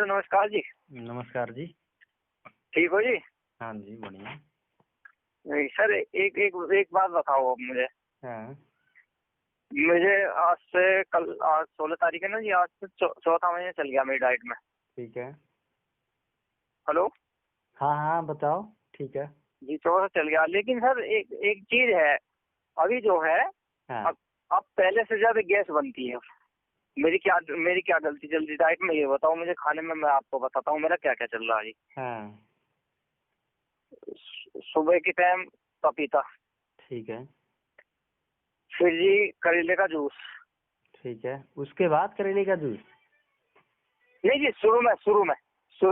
Sir नमस्कार जी। नमस्कार जी। ठीक हो जी? हाँ जी, बढ़िया। नहीं सर, एक एक एक बात बताओ अब मुझे। हाँ, मुझे आज से कल, आज 16 तारीख है ना जी, आज से चौथा महीने चल गया मेरी डाइट में। ठीक है। हेलो हाँ हाँ, बताओ। ठीक है। जी, चौथा चल गया, लेकिन सर एक एक चीज है। अभी जो है, हाँ अब पहले से ज्यादा गैस बनती है। मेरी क्या गलती चल रही डाइट में, ये बताओ मुझे। खाने में मैं आपको बताता हूँ मेरा क्या क्या चल रहा है जी। हाँ। सुबह के टाइम पपीता, ठीक है। फिर जी करेले का जूस। ठीक है, उसके बाद करेले का जूस। नहीं जी, शुरू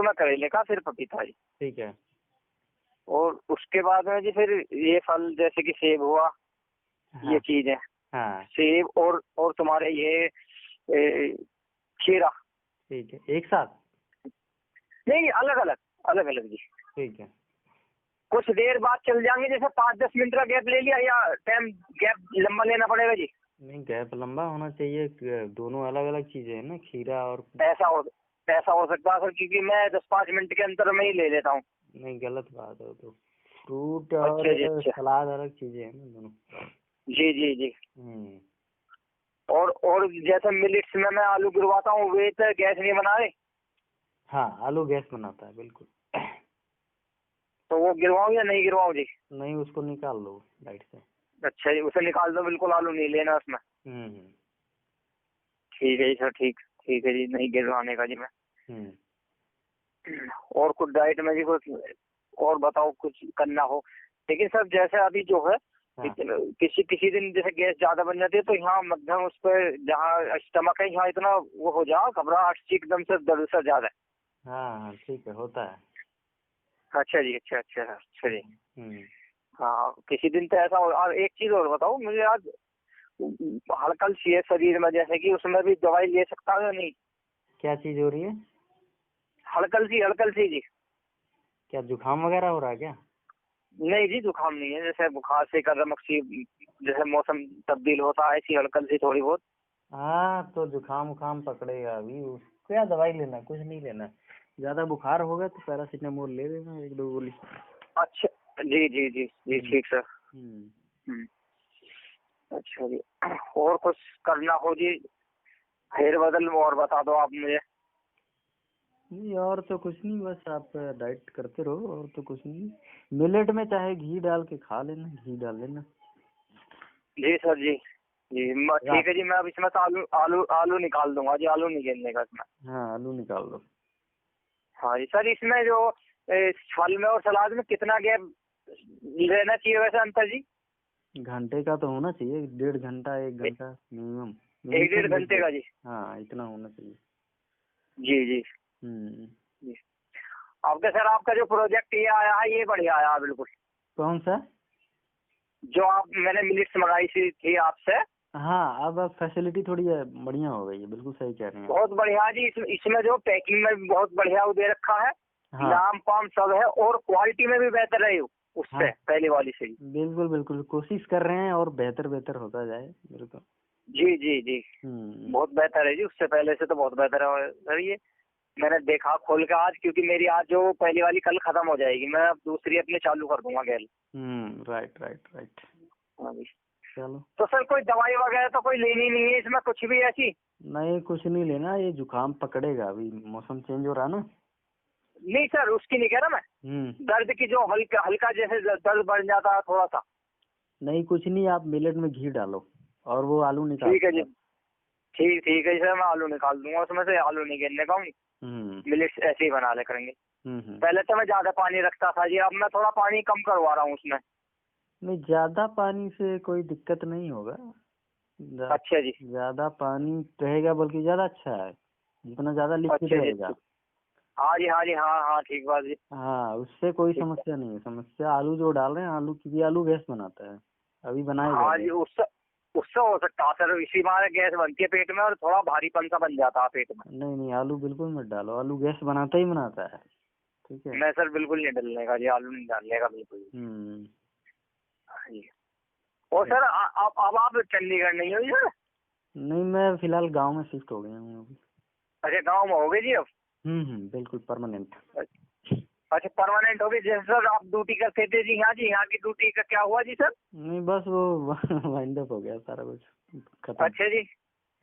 में करेले का, फिर पपीता जी। ठीक है। और उसके बाद में जी फिर ये फल जैसे कि सेब हुआ, ये हाँ चीजें। हाँ। सेब और तुम्हारे ये खीरा। ठीक है, एक साथ। नहीं, अलग अलग, अलग अलग जी। ठीक है। कुछ देर बाद चल जाएंगे, जैसे 5-10 मिनट का गैप ले लिया, या टाइम गैप लंबा लेना पड़ेगा जी? नहीं, गैप लंबा होना चाहिए। दोनों अलग अलग चीजें हैं ना, खीरा और। ऐसा हो ऐसा हो सकता है सर, क्योंकि मैं 10-5 मिनट के अंतर में ही ले लेता हूँ। नहीं, गलत बात है तो। फ्रूट अच्छा और जी, अच्छा। सलाद अलग चीजें हैं ना दोनों। जी जी जी। हम्म। और जैसे मिलेट्स में मैं आलू गिरवाता हूँ, वे तो गैस नहीं बना रहे। हाँ, आलू गैस बनाता है बिल्कुल। तो वो गिरवाऊँ या नहीं गिरवाऊँ जी? नहीं, उसको निकाल लो डाइट से। अच्छा जी, उसे निकाल दो, बिल्कुल आलू नहीं लेना उसमें। हम्म। ठीक है जी सर, ठीक ठीक है जी, नहीं गिरवाने का जी मैं। हम्म। और कुछ डाइट में जी कुछ और बताओ, कुछ करना हो। लेकिन सर जैसे अभी जो है, हाँ किसी किसी दिन जैसे गैस ज्यादा बन जाती है, तो यहाँ मध्यम उस पर जहाँ स्टमक है, यहाँ इतना वो हो जाओ, घबराहट सी एकदम से, दर्द से ज्यादा है। हाँ हाँ, ठीक है, होता है। अच्छा जी, अच्छा अच्छा अच्छा जी। हम्म। हाँ, किसी दिन तो ऐसा हो। और एक चीज और बताओ मुझे, आज हड़कल सी है शरीर में, जैसे कि उसमें भी दवाई ले सकता हूँ या नहीं? क्या चीज हो रही है? हड़कल सी जी। क्या जुकाम वगैरह हो रहा है क्या? नहीं जी, जुकाम नहीं है, जैसे बुखार से कर सी, जैसे मौसम तब्दील होता है, ऐसी हड़कल सी थोड़ी बहुत। हाँ, तो जुकाम उखाम पकड़ेगा अभी। क्या दवाई लेना, कुछ नहीं लेना। ज्यादा बुखार होगा तो पैरासीटामोल ले लेना, एक दो गोली। अच्छा जी जी जी जी, हम्म। ठीक सर। हम्म। हम्म, अच्छा जी। और कुछ करना हो जी, फेर बदल और बता दो आप मुझे। नहीं, और तो कुछ नहीं, बस आप डाइट करते रहो, और तो कुछ नहीं। मिलेट में चाहे घी डाल के खा लेना, घी डाल लेना। जी सर जी जी, ठीक रात। है जी। मैं अब इसमें से आलू आलू आलू निकाल दूंगा जी, आलू नहीं गिनने का इसमें। हाँ, आलू निकाल दो। हाँ जी सर, इसमें जो फल में और सलाद में कितना गैप रहना चाहिए वैसे अंतर जी? घंटे का तो होना चाहिए, 1.5 घंटा 1 घंटा मिनिमम। 1-1.5 घंटे का जी? हाँ, इतना होना चाहिए। जी जी हम्म। जी। आपके सर, आपका जो प्रोजेक्ट ये आया है, ये बढ़िया आया है बिल्कुल। कौन सा? जो मैंने मिनट्स मंगाई थी आपसे। हाँ, अब फैसिलिटी थोड़ी बढ़िया हो गई है, बिल्कुल सही कह रहे हैं आप। बहुत बढ़िया जी। इसमें जो पैकिंग में भी बहुत बढ़िया वो दे रखा है, हाँ नाम पाम सब है, और क्वालिटी में भी बेहतर है हाँ, उससे पहले वाली से ही। बिल्कुल बिल्कुल कोशिश कर रहे हैं, और बेहतर बेहतर होता जाए, बिल्कुल। जी जी जी, हम्म। बहुत बेहतर है जी, उससे पहले से तो बहुत बेहतर है सर ये। मैंने देखा खोल के आज, क्योंकि मेरी आज जो पहली वाली कल खत्म हो जाएगी, मैं अब दूसरी अपनी चालू कर दूंगा गैल। Right right right. हाँ जी। चलो। तो सर कोई दवाई वगैरह तो कोई लेनी नहीं है इसमें, कुछ भी ऐसी? नहीं, कुछ नहीं लेना, ये जुकाम पकड़ेगा, अभी मौसम चेंज हो रहा है ना। नहीं सर, उसकी नहीं कह रहा मैं। हम्म। दर्द की जो हल्का हल्का जैसे दर्द बढ़ जाता है थोड़ा सा। नहीं, कुछ नहीं, आप मिलेट में घी डालो, और वो आलू निकाल ठीक है दो जी, आप। ठीक ठीक है जी सर, मैं आलू निकाल दूंगा उसमें से, आलू नहीं गिनने का हूँ। हम्म। मिलेट्स ऐसे ही बना ले करेंगे। हम्म। पहले तो मैं ज्यादा पानी रखता था जी, अब मैं थोड़ा पानी कम करवा रहा हूँ उसमें। नहीं, ज्यादा पानी से कोई दिक्कत नहीं होगा। ज्या- अच्छा जी, ज्यादा पानी रहेगा, बल्कि ज्यादा अच्छा है, जितना ज्यादा लिक्विड अच्छा जी, रहेगा। अच्छा। हाँ जी, हाँ जी, हाँ हाँ, ठीक बात जी। हाँ, उससे कोई ठीक है। समस्या नहीं है। समस्या आलू जो डाल रहे हैं, आलू की आलू गैस बनाता है, अभी बनाएगा हाँ गैस। जी, उससे उससे हो सकता है सर, इसी बार गैस बनती है पेट में, और थोड़ा भारीपन सा बन जाता है पेट में। नहीं नहीं, आलू बिल्कुल मत डालो, आलू गैस बनाता ही बनाता है। ठीक है। मैं सर बिल्कुल नहीं डलने का जी, आलू नहीं डालने का बिल्कुल भी। हम्म। हाँ जी। और सर आप चंडीगढ़ नहीं हो जी सर? नहीं, मैं फिलहाल गांव में शिफ्ट हो गया हूँ अभी। अच्छा, गाँव में हो गए जी अब? बिल्कुल परमानेंट। अच्छा परमानेंट हो गई। जैसे सर आप ड्यूटी करते थे जी यहाँ की ड्यूटी का क्या हुआ जी सर? नहीं बस वो वाइंड अप हो गया सारा कुछ खत्म। अच्छा जी।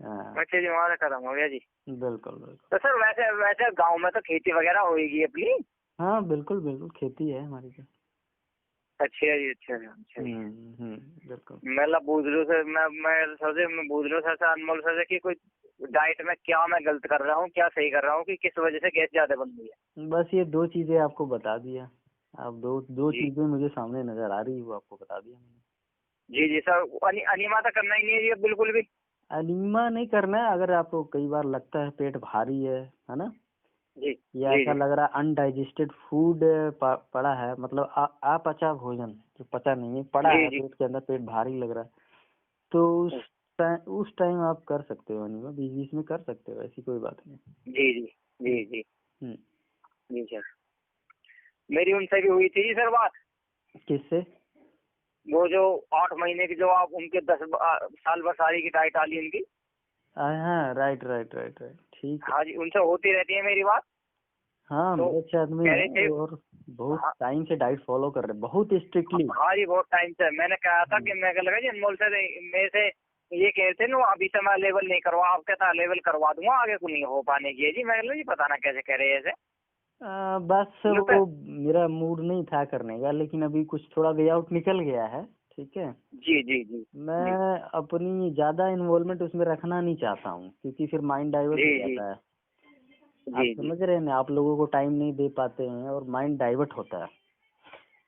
हाँ अच्छा जी वहाँ से खत्म हो गया जी। बिल्कुल बिल्कुल। तो सर वैसे वैसे गांव में तो खेती वगैरह होगी अपनी? हाँ बिल्कुल बिल्कुल खेती है हमारी तो। अच्छा जी अच्छा अच्छा जी। बिल्कुल। मतलब पूछ लो सर मैं पूछ लो सर से अनमोल सर से कि कोई डाइट में क्या मैं गलत कर रहा हूँ क्या सही कर रहा हूँ कि किस वजह से गैस ज्यादा बन रही है? बस ये 2 चीजें आपको बता दिया। आप दो जी चीजें मुझे सामने नजर आ रही है, वो आपको बता दिया मैंने। जी जी सर अनिमा तो करना ही नहीं है जी अब बिल्कुल भी। अनीमा नहीं करना है। अगर आपको कई बार लगता है पेट भारी है ना, जी या जी ऐसा जी लग रहा है अनडाइजेस्टेड फूड पड़ा है, मतलब अपचा भोजन जो पचा नहीं है पड़ा जी है जी पेट के अंदर, पेट भारी लग रहा है, तो उस टाइम आप कर सकते हो अनीमा, बीच बीच में कर सकते हो, ऐसी कोई बात नहीं। जी जी जी जी हम्म। जी सर। मेरी उनसे भी हुई थी जी सर बात। किससे? वो जो 8 महीने की जो आप उनके 10 साल बसारी की डाइट आली उनकी। हाँ राइट राइट राइट राइट, ठीक है। हाँ जी उनसे होती रहती है मेरी बात। हाँ तो बहुत अच्छे आदमी कह है रहे थे और बहुत हाँ टाइम से डाइट फॉलो कर रहे हैं, बहुत स्ट्रिक्टली। हाँ जी बहुत टाइम से मैंने कहा था कि मैं लगा जी अनमोल सर मेरे से ये कह रहे थे ना अभी से मैं लेवल नहीं करवा आप कहता लेवल करवा दूंगा आगे को नहीं हो पाने की है जी। मैं जी पता ना कैसे कह रहे हैं ऐसे। बस यूं पे वो मेरा मूड नहीं था करने का, लेकिन अभी कुछ थोड़ा वे आउट निकल गया है, ठीक है। जी जी जी जी मैं अपनी ज्यादा इन्वॉल्वमेंट उसमें रखना नहीं चाहता हूँ, क्योंकि फिर माइंड डाइवर्ट जी हो जी जाता है। आप जी जी समझ रहे हैं ना, आप लोगों को टाइम नहीं दे पाते हैं और माइंड डाइवर्ट होता है।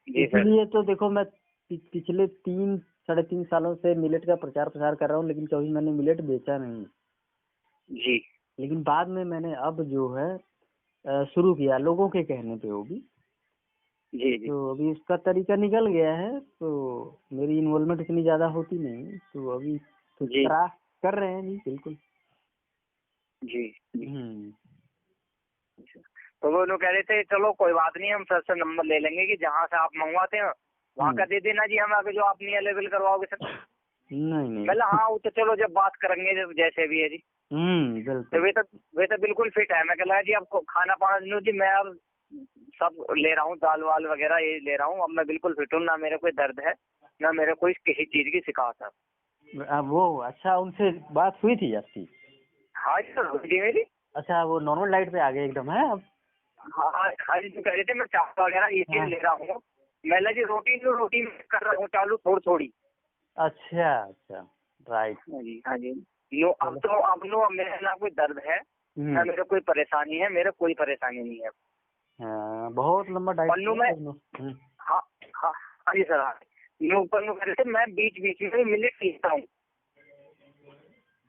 जी सर इसीलिए तो देखो मैं पिछले 3 साढ़े 3 सालों से मिलेट का प्रचार प्रसार कर रहा हूँ, लेकिन कभी मैंने मिलेट बेचा नहीं। जी लेकिन बाद में मैंने अब जो है शुरू किया, लोगों के कहने पे वो भी। जी जी तो अभी उसका तरीका निकल गया है, तो मेरी इन्वॉल्वमेंट इतनी ज्यादा होती नहीं, तो अभी तो जी कर रहे हैं जी बिल्कुल। जी जी। हम्म। तो वो लोग कह रहे थे चलो कोई बात नहीं हम सर से नंबर ले लेंगे कि जहाँ से आप मंगवाते हैं वहाँ का दे देना जी हम आगे जो आप नहीं अवेलेबल करवाओगे सर। नहीं नहीं। मतलब हाँ वो तो चलो जब बात करेंगे जब जैसे भी है जी। बिल्कुल। तो वे तो बिल्कुल फिट है। मैं कह रहा जी आपको खाना पाना दिनों जी मैं अब सब ले रहा हूँ दाल वाल वगैरह ये ले रहा हूँ। अब मैं बिल्कुल फिट हूँ ना मेरे कोई दर्द है ना मेरे कोई किसी चीज की शिकायत है। वो अच्छा, उनसे बात हुई थी आपकी? हाँ जी सर हुई थी मेरी। अच्छा वो नॉर्मल डाइट पे आ गए एकदम है अब? हाँ हाँ हाँ जी जो कह रहे थे मैं चावल वगैरह ये चीज हाँ। ले रहा हूँ। मैं जी रोटी कर रहा हूँ चालू थोड़ी थोड़ी। अच्छा अच्छा राइट। हाँ जी हाँ जी। नो चलो। अब नो मेरे ना कोई दर्द है ना मेरे कोई परेशानी है। मेरे कोई परेशानी नहीं है। हाँ बहुत लंबा डाइट पन्नू में हाँ हाँ हाँ जी सर हाँ नो पन्नू कह रहे थे मैं बीच बीच में मिलेट लेता हूँ।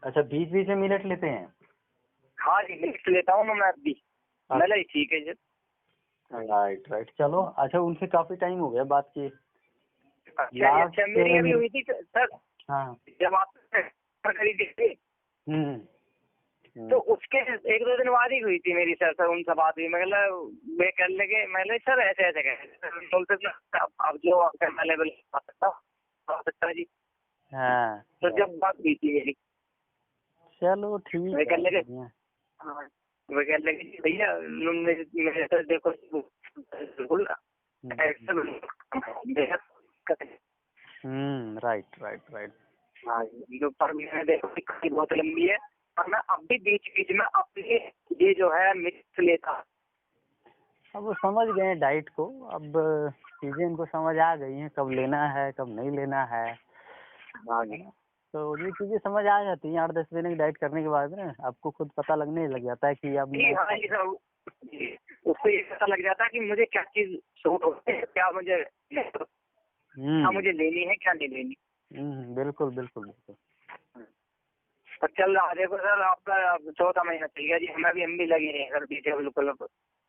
अच्छा बीच बीच में मिलेट लेते हैं? हाँ जी मिलेट लेता हूँ मैं अब भी। मतलब ठीक है सर। राइट राइट चलो। अच्छा उनसे काफी टाइम हो गया बात किए। अच्छा जी अच्छा मेरी अभी हुई थी सर हाँ। जब आप खरीदी थी हम्म। तो उसके 1-2 दिन बाद ही हुई थी मेरी सर उनसे बात हुई। मतलब वे कर लगे मैं सर ऐसे ऐसे कहे बोलते अब जो आपका लेवल आ सकता जी। हाँ तो जब बात हुई थी मेरी चलो ठीक वे कर लगे है। हाँ वे कह लगे जी भैया मेरे सर देखो बिल्कुल राइट राइट राइट। हाँ जो पर मैंने देखो बहुत लंबी है और मैं अब भी बीच बीच में अपने ये जो है मिक्स लेता। अब वो समझ गए हैं डाइट को, अब चीजें इनको समझ आ गई हैं, कब लेना है कब नहीं लेना है। हाँ जी तो ये चीजें समझ आ जाती हैं 8-10 महीने की डाइट करने के बाद ना, आपको खुद पता लगने लग जाता है कि अब जी मैं हाँ जी सर उसको ये पता लग जाता है कि मुझे क्या चीज सूट होती है क्या मुझे लेनी है क्या नहीं लेनी। बिल्कुल बिल्कुल बिल्कुल। तो चल रहा देखो सर आपका 4था महीना चल गया जी हम भी लगे हैं सर पीछे बिल्कुल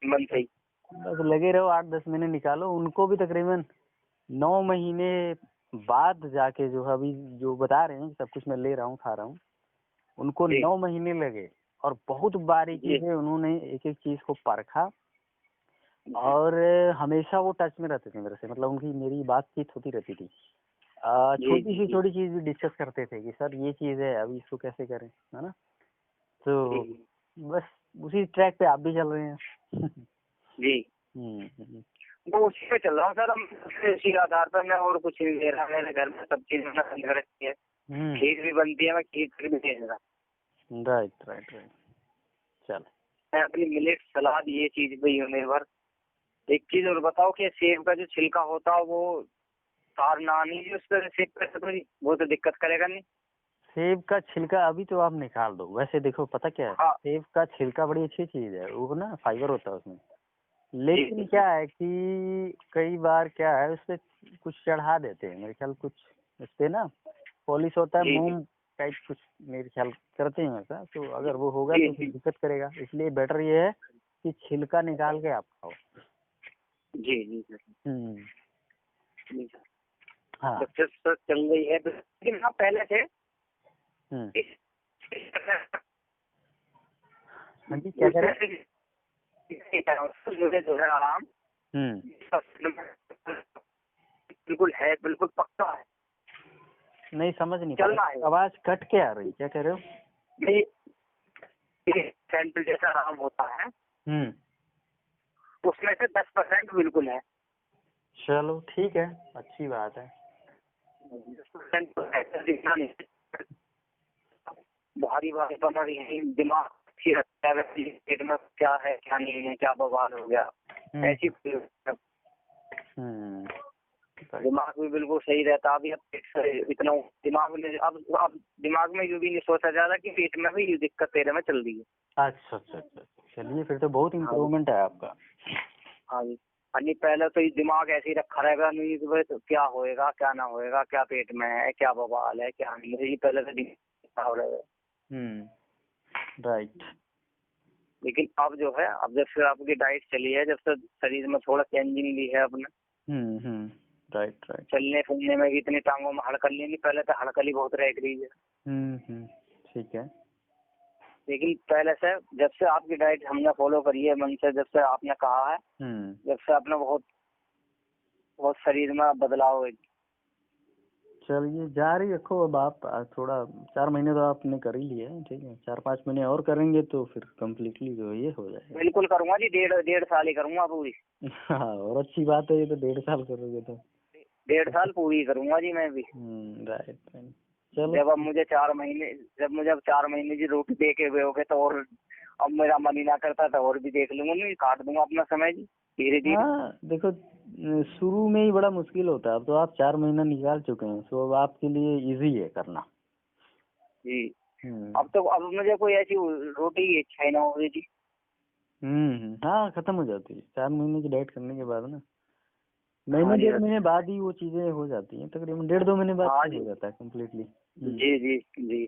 मन से ही। बस लगे रहो 8-10 महीने निकालो। उनको भी तकरीबन 9 महीने बाद जाके जो है अभी जो बता रहे हैं सब कुछ मैं ले रहा हूँ खा रहा हूँ, उनको 9 महीने लगे और बहुत बारीकी से उन्होंने एक एक चीज को परखा और हमेशा वो टच में रहते थे मेरे से, मतलब उनकी मेरी बातचीत होती रहती थी। छोटी से छोटी चीज भी डिस्कस करते थे कि सर ये चीज है अभी इसको कैसे करें, है ना। तो बस उसी ट्रैक पे आप भी चल रहे हैं। जी वो उसी पे चल रहा हूँ सर। हम इसी आधार पर मैं और कुछ नहीं ले रहा। मेरे घर में सब चीज मैंने बंद कर रखी है। खीर भी बनती है, मैं खीर भी दे रहा। Right right right. चल मैं अपनी मिलेट सलाद ये चीज पे ही हूँ निर्भर। एक चीज और बताओ कि सेब का जो छिलका होता है वो तारना नहीं उस पर सेब पे तो वो तो दिक्कत करेगा नहीं। सेब का छिलका अभी तो आप निकाल दो। वैसे देखो पता क्या है, हाँ सेब का छिलका बड़ी अच्छी चीज है, वो ना फाइबर होता है उसमें। जी लेकिन जी क्या है कि कई बार क्या है उसपे कुछ चढ़ा देते हैं मेरे ख्याल, कुछ उसपे ना पॉलिश होता है, जी जी मोम टाइप कुछ मेरे ख्याल करते हैं ऐसा। तो अगर वो होगा जी तो फिर जी दिक्कत करेगा, इसलिए बेटर ये है कि छिलका निकाल के आप खाओ। जी जी सर। हम्म। जी सर। हाँ। सक्सेस सर चल रही है लेकिन हाँ पहले से हम्म। इस हाँ जी क्या करें। मुझे जो है आराम बिल्कुल है, बिल्कुल पक्का है। नहीं समझ नहीं चलना पा है। रहा, आवाज कट के आ रही, क्या कह रहे हो। नहीं सेंट्रल जैसा आराम होता है उसमें से 10% बिल्कुल है। चलो ठीक है, अच्छी बात है। 10% तो ऐसा दिखना नहीं। भारी भारी बना रही है, दिमाग अच्छी रखता है पेट में क्या है क्या नहीं है, क्या बवाल हो गया ऐसी दिमाग भी बिल्कुल सही रहता। अभी अब पेट से इतना दिमाग में अब दिमाग में यूं भी नहीं सोचा जा रहा कि पेट में भी ये दिक्कत तेरे में चल रही है। अच्छा अच्छा अच्छा, चलिए फिर तो बहुत हाँ जी इम्प्रूवमेंट है आपका। हाँ जी। नहीं पहले तो ये दिमाग ऐसे ही रखा रहेगा, नहीं तो भाई तो क्या होएगा क्या ना होएगा, क्या पेट में है, क्या बवाल है क्या नहीं है, ये पहले तो दिमाग रहेगा। राइट। लेकिन अब जो है, अब जब से आपकी डाइट चली है, जब से शरीर में थोड़ा चेंजिंग ली है अपने, राइट राइट। चलने फिरने में भी इतनी टांगों में हड़कली नहीं, पहले तो हड़कली बहुत रह गई है। ठीक है। लेकिन पहले से जब से आपकी डाइट हमने फॉलो करी है मन से, जब से आपने कहा है, जब से आपने बहुत बहुत शरीर में बदलाव है। चलिए जारी रखो। अब आप थोड़ा 4 महीने तो आपने कर ही लिया है, ठीक है, 4-5 महीने और करेंगे तो फिर कम्प्लीटली जो ये हो जाएगा। बिल्कुल करूंगा जी, डेढ़ साल ही करूंगा पूरी। हाँ और अच्छी बात है, ये तो 1.5 साल करोगे तो। 1.5 साल पूरी करूंगा जी मैं भी। राइट। चलो जब अब मुझे 4 महीने जी रोटी दे के हुए होगे तो और अब मेरा मन ही ना करता तो और भी देख लूंगा, नहीं काट दूंगा अपना समय जी धीरे धीरे। हाँ देखो शुरू में ही बड़ा मुश्किल होता है, अब तो आप 4 महीना निकाल चुके हैं, तो अब आपके लिए इजी है करना जी। अब मुझे कोई ऐसी रोटी की इच्छा ही ना हो रही जी। हाँ खत्म हो जाती है 4 महीने की डाइट करने के बाद ना। हाँ महीने जी 1.5 महीने बाद ही वो चीजें हो जाती हैं, तकरीबन 1.5-2 महीने बाद हाँ हो जी जाता है कम्प्लीटली। जी जी जी।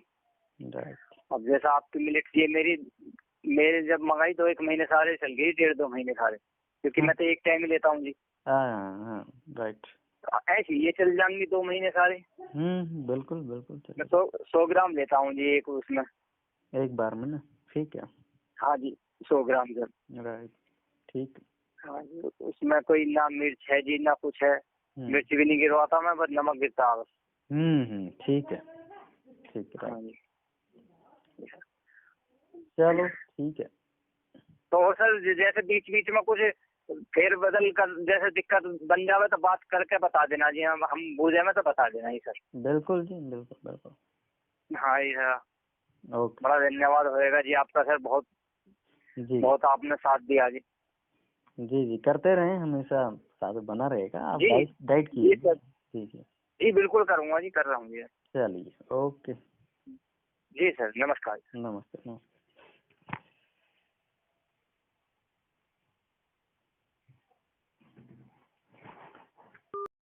राइट। अब जैसा आपकी मिलेट ये मेरे जब मंगाई तो 1 महीने सारे चल गई, 1.5-2 महीने सारे, क्योंकि मैं तो एक टाइम ही लेता हूँ जी। हाँ राइट। ऐसे ये चल जाएंगी 2 महीने सारे। बिल्कुल बिल्कुल मैं चलिए। 100 ग्राम लेता हूँ जी एक उसमें। एक बार में ना, ठीक है। हाँ जी 100 ग्राम सर। राइट ठीक। हाँ जी उसमें कोई ना मिर्च है जी ना कुछ है, मिर्च भी नहीं गिरवाता मैं, बस नमक गिरता है बस। ठीक है ठीक है। हाँ जी। चलो ठीक है। तो सर जैसे बीच बीच में कुछ फेर बदल कर जैसे दिक्कत बन जावे तो बात करके बता देना जी, हम बूझे में तो बता देना ही सर। बिल्कुल जी बिल्कुल बिल्कुल। हाँ जी सर। ओके। बड़ा धन्यवाद होएगा जी आपका सर, बहुत जी बहुत आपने साथ दिया जी। जी जी करते रहें, हमेशा साथ बना रहेगा। आप जी डाइट जी कीजिए। सर। ठीक है। जी बिल्कुल करूँगा जी, कर रहा हूँ जी। चलिए ओके। जी सर नमस्कार। नमस्ते नमस्ते।